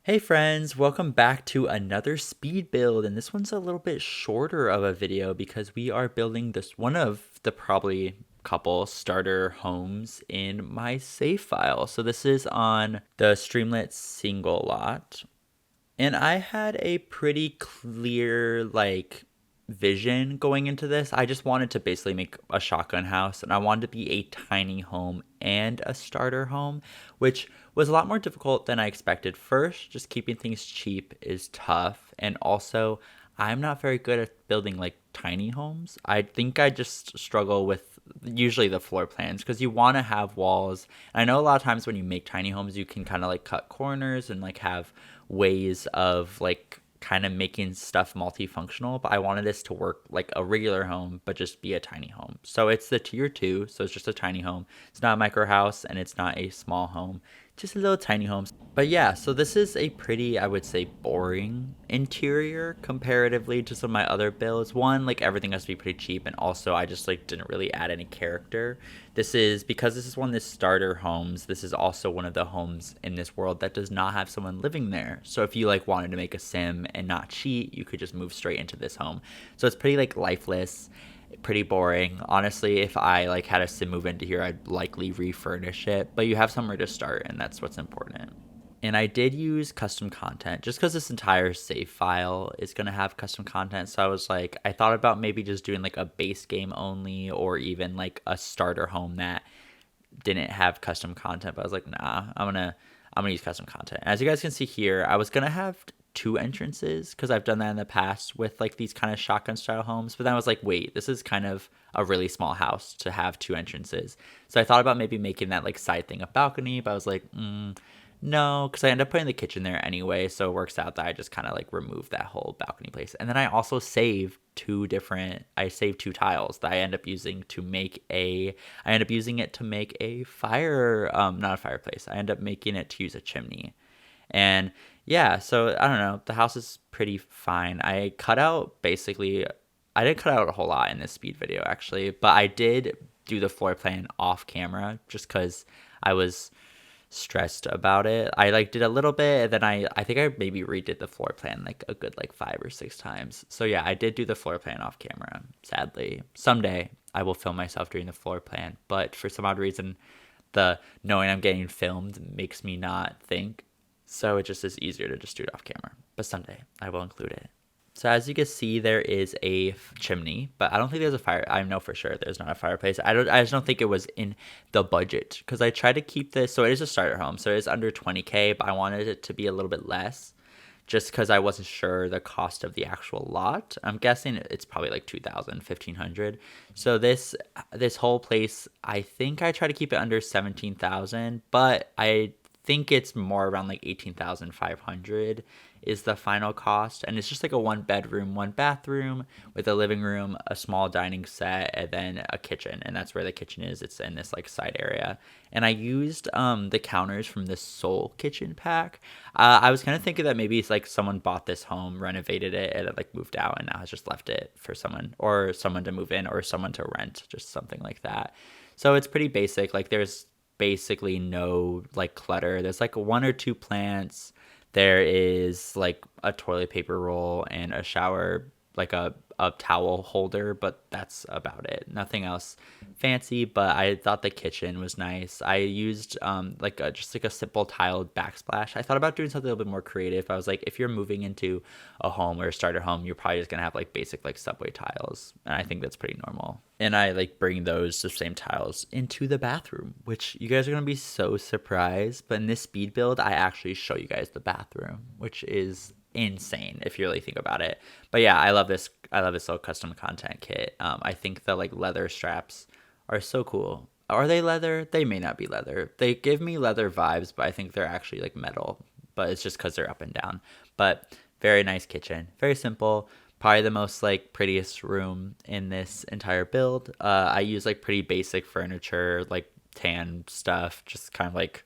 Hey friends, welcome back to another speed build, and this one's a little bit shorter of a video because we are building this one of the probably couple starter homes in my save file. So this is on the Streamlit single lot, and I had a pretty clear vision going into this. I just wanted to basically make a shotgun house and I wanted to be a tiny home and a starter home, which was a lot more difficult than I expected. First, just keeping things cheap is tough, and also I'm not very good at building like tiny homes. I think I just struggle with usually the floor plans because you want to have walls. And I know a lot of times when you make tiny homes, you can kind of like cut corners and like have ways of like kind of making stuff multifunctional, but I wanted this to work like a regular home, but just be a tiny home. So it's the tier two, so it's just a tiny home. It's not a micro house and it's not a small home, just a little tiny home. But yeah, so this is a pretty, I would say, boring interior comparatively to some of my other builds. One, like everything has to be pretty cheap, and also I just like didn't really add any character. This is because this is one of the starter homes. This is also one of the homes in this world that does not have someone living there. So if you like wanted to make a sim and not cheat, you could just move straight into this home. So it's pretty like lifeless, pretty boring. Honestly, if I like had a sim move into here, I'd likely refurnish it, but you have somewhere to start and that's what's important. And I did use custom content just because this entire save file is going to have custom content. So I was like, I thought about maybe just doing like a base game only or even like a starter home that didn't have custom content. But I was like, nah, I'm gonna use custom content. As you guys can see here, I was gonna have two entrances because I've done that in the past with like these kind of shotgun style homes. But then I was like, wait, this is kind of a really small house to have two entrances. So I thought about maybe making that like side thing a balcony, but I was like, no, because I end up putting the kitchen there anyway, so it works out that I just kind of like remove that whole balcony place. And then I also I saved two tiles that I end up using to make I end up using it to make a not a fireplace. I end up making it to use a chimney. And yeah, so I don't know, the house is pretty fine. I didn't cut out a whole lot in this speed video actually, but I did do the floor plan off camera just because I was stressed about it. I like did a little bit, and then I think I maybe redid the floor plan like a good like 5 or 6 times. So yeah, I did do the floor plan off camera. Sadly, someday I will film myself doing the floor plan, but for some odd reason, the knowing I'm getting filmed makes me not think. So it just is easier to just do it off camera. But someday I will include it. So as you can see, there is a chimney, but I don't think there's a fire. I know for sure there's not a fireplace. I just don't think it was in the budget because I tried to keep this. So it is a starter home, so it is under 20K, but I wanted it to be a little bit less, just because I wasn't sure the cost of the actual lot. I'm guessing it's probably like 2,000, 1,500. So this whole place, I think I try to keep it under 17,000, but I think it's more around like 18,500 is the final cost, and it's just like a 1 bedroom 1 bathroom with a living room, a small dining set, and then a kitchen, and that's where the kitchen is. It's in this like side area, and I used the counters from this Soul Kitchen pack. I was kind of thinking that maybe it's like someone bought this home, renovated it, and it like moved out and now has just left it for someone to move in or someone to rent, just something like that. So it's pretty basic. Like there's basically no like clutter. There's like one or two plants. There is like a toilet paper roll and a shower, like a towel holder, but that's about it. Nothing else fancy, but I thought the kitchen was nice. I used just like a simple tiled backsplash. I thought about doing something a little bit more creative. I was like, if you're moving into a home or a starter home, you're probably just gonna have like basic like subway tiles, and I think that's pretty normal. And I like bring the same tiles into the bathroom, which you guys are gonna be so surprised. But in this speed build, I actually show you guys the bathroom, which is insane if you really think about it. But yeah, I love this. I love this little custom content kit. I think the like leather straps are so cool. Are they leather? They may not be leather. They give me leather vibes, but I think they're actually like metal. But it's just because they're up and down. But very nice kitchen. Very simple. Probably the most like prettiest room in this entire build. I use like pretty basic furniture, like tan stuff, just kind of like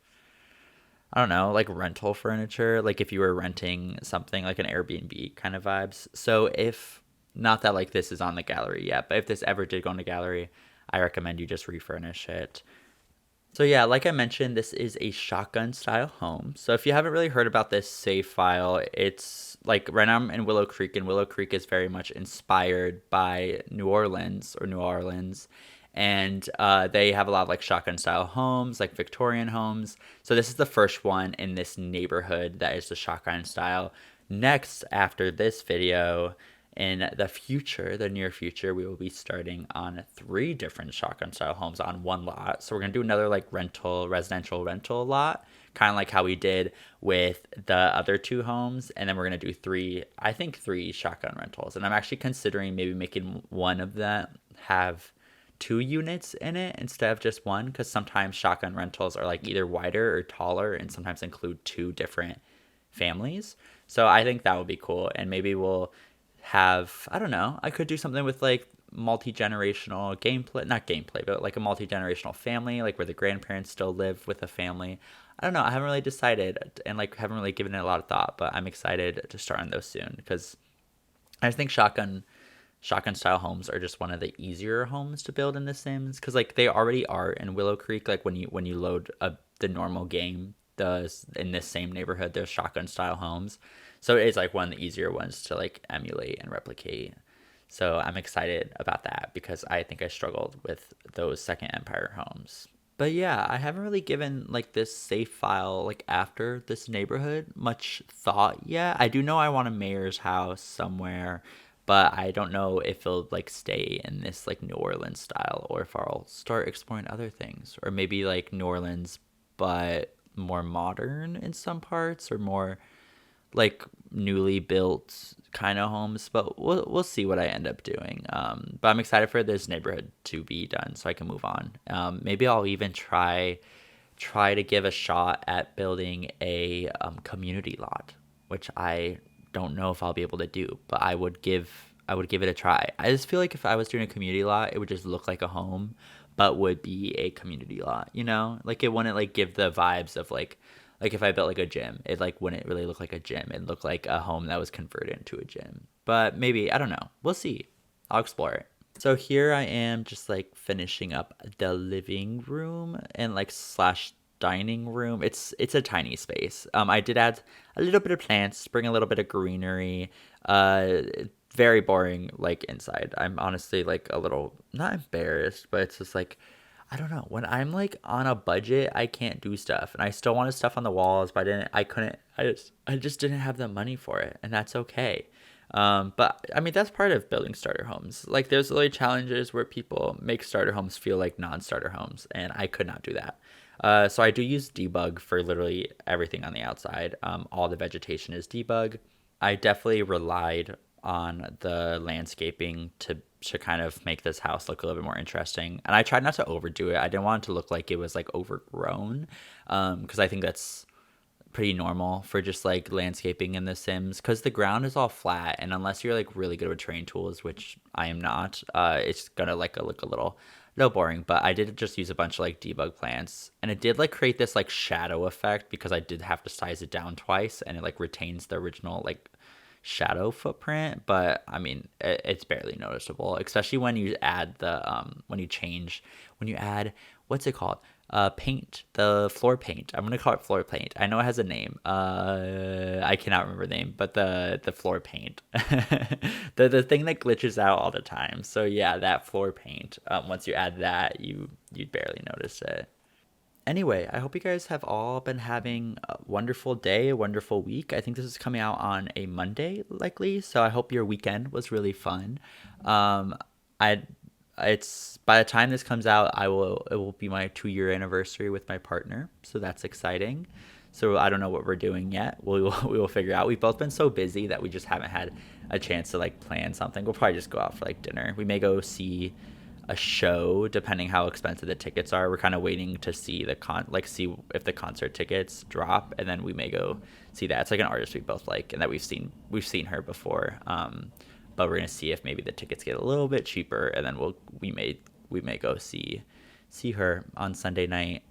I don't know, like rental furniture, like if you were renting something like an Airbnb kind of vibes. So if not that like this is on the gallery yet, but if this ever did go on the gallery, I recommend you just refurnish it. So yeah, like I mentioned, this is a shotgun style home. So if you haven't really heard about this save file, it's like right now I'm in Willow Creek, and Willow Creek is very much inspired by New Orleans, and they have a lot of like shotgun style homes, like Victorian homes. So this is the first one in this neighborhood that is the shotgun style. Next, after this video, in the future, the near future, we will be starting on 3 different shotgun style homes on one lot. So we're gonna do another like residential rental lot, kind of like how we did with the other 2 homes, and then we're gonna do three shotgun rentals. And I'm actually considering maybe making one of them have 2 units in it instead of just one, because sometimes shotgun rentals are like either wider or taller, and sometimes include 2 different families. So I think that would be cool, and maybe we'll have, I don't know, I could do something with like multi-generational gameplay, not gameplay, but like a multi-generational family, like where the grandparents still live with a family. I don't know, I haven't really decided, and like haven't really given it a lot of thought, but I'm excited to start on those soon, because I just think shotgun style homes are just one of the easier homes to build in The Sims, because like they already are in Willow Creek. Like when you load the normal game, in this same neighborhood there's shotgun style homes, so it's like one of the easier ones to like emulate and replicate. So I'm excited about that, because I think I struggled with those Second Empire homes. But yeah, I haven't really given like this save file like after this neighborhood much thought yet. I do know I want a mayor's house somewhere, but I don't know if it'll like stay in this like New Orleans style, or if I'll start exploring other things, or maybe like New Orleans but more modern in some parts, or more like newly built kind of homes. But we'll see what I end up doing. But I'm excited for this neighborhood to be done so I can move on. Maybe I'll even try to give a shot at building a community lot, which I don't know if I'll be able to do, but I would give it a try. I just feel like if I was doing a community lot, it would just look like a home, but would be a community lot, you know? Like it wouldn't like give the vibes of like if I built like a gym, it like wouldn't really look like a gym. It looked like a home that was converted into a gym. But maybe, I don't know. We'll see. I'll explore it. So here I am just like finishing up the living room and like slash dining room. It's a tiny space. I did add a little bit of plants, bring a little bit of greenery. Uh Very boring like inside. I'm honestly like a little not embarrassed, but it's just like I don't know. When I'm like on a budget, I can't do stuff, and I still wanted stuff on the walls, but I couldn't. I just didn't have the money for it, and that's okay. But I mean, that's part of building starter homes. Like, there's really challenges where people make starter homes feel like non-starter homes, and I could not do that. So I do use debug for literally everything on the outside. All the vegetation is debug. I definitely relied on the landscaping to kind of make this house look a little bit more interesting. And I tried not to overdo it. I didn't want it to look like it was like overgrown, because I think that's pretty normal for just like landscaping in The Sims, because the ground is all flat, and unless you're like really good with terrain tools, which I am not, it's gonna like look a little boring. But I did just use a bunch of like debug plants, and it did like create this like shadow effect, because I did have to size it down twice, and it like retains the original like shadow footprint. But I mean, it's barely noticeable, especially when you add when you add, what's it called, paint, the floor paint. I'm gonna call it floor paint. I know it has a name. I cannot remember the name, but the floor paint, the thing that glitches out all the time. So yeah, that floor paint. Once you add that, you'd barely notice it. Anyway, I hope you guys have all been having a wonderful day, a wonderful week. I think this is coming out on a Monday, likely. So I hope your weekend was really fun. Um, I, it's by the time this comes out, it will be my 2 year anniversary with my partner. So that's exciting. So I don't know what we're doing yet. We will figure out. We've both been so busy that we just haven't had a chance to like plan something. We'll probably just go out for like dinner. We may go see a show, depending how expensive the tickets are. We're kind of waiting to see see if the concert tickets drop, and then we may go see that. It's like an artist we both like, and that we've seen her before. But we're gonna see if maybe the tickets get a little bit cheaper, and then we may go see her on Sunday night.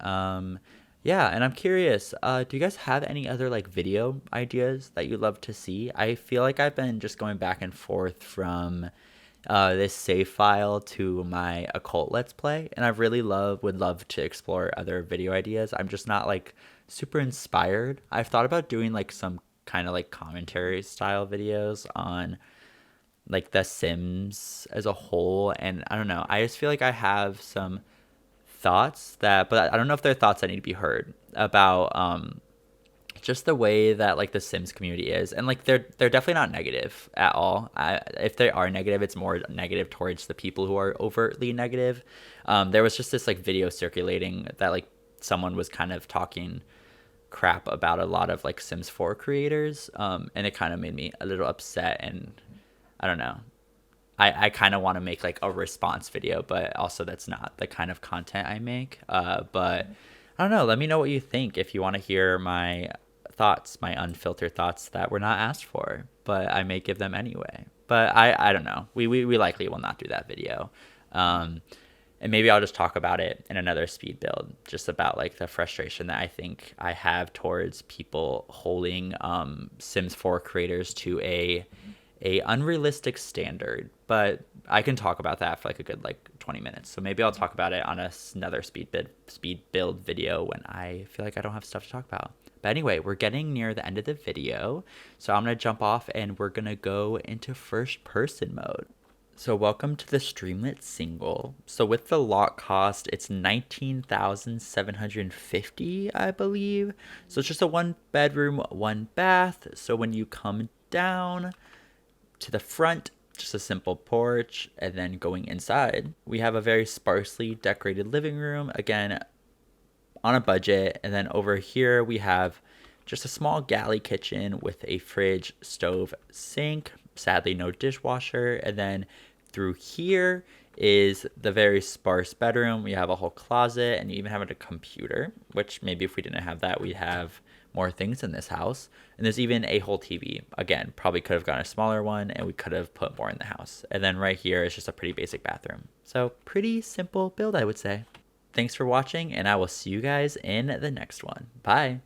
Yeah, and I'm curious, do you guys have any other like video ideas that you'd love to see? I feel like I've been just going back and forth from this save file to my occult let's play, and I really would love to explore other video ideas. I'm just not like super inspired. I've thought about doing like some kind of like commentary style videos on like The Sims as a whole, and I don't know. I just feel like I have some thoughts that, but I don't know if they're thoughts that need to be heard about just the way that like the Sims community is, and like they're definitely not negative at all. If they are negative, it's more negative towards the people who are overtly negative. There was just this like video circulating that like someone was kind of talking crap about a lot of like Sims 4 creators, and it kind of made me a little upset. And I don't know. I kind of want to make like a response video, but also that's not the kind of content I make. But I don't know. Let me know what you think if you want to hear my thoughts, my unfiltered thoughts that were not asked for, but I may give them anyway. But I don't know. We likely will not do that video. And maybe I'll just talk about it in another speed build, just about like the frustration that I think I have towards people holding Sims 4 creators to a unrealistic standard. But I can talk about that for like a good like 20 minutes. So maybe I'll talk about it on another speed build video when I feel like I don't have stuff to talk about. But anyway, we're getting near the end of the video, so I'm gonna jump off and we're gonna go into first person mode. So welcome to the Streamlit single. So with the lot cost, it's 19,750, I believe. So it's just a 1 bedroom, 1 bath. So when you come down to the front, just a simple porch, and then going inside, we have a very sparsely decorated living room, again, on a budget. And then over here, we have just a small galley kitchen with a fridge, stove, sink, sadly no dishwasher. And then through here is the very sparse bedroom. We have a whole closet, and you even have a computer, which maybe if we didn't have that, we'd have more things in this house. And there's even a whole TV. Again, probably could have gotten a smaller one, and we could have put more in the house. And then right here is just a pretty basic bathroom. So pretty simple build, I would say. Thanks for watching, and I will see you guys in the next one. Bye.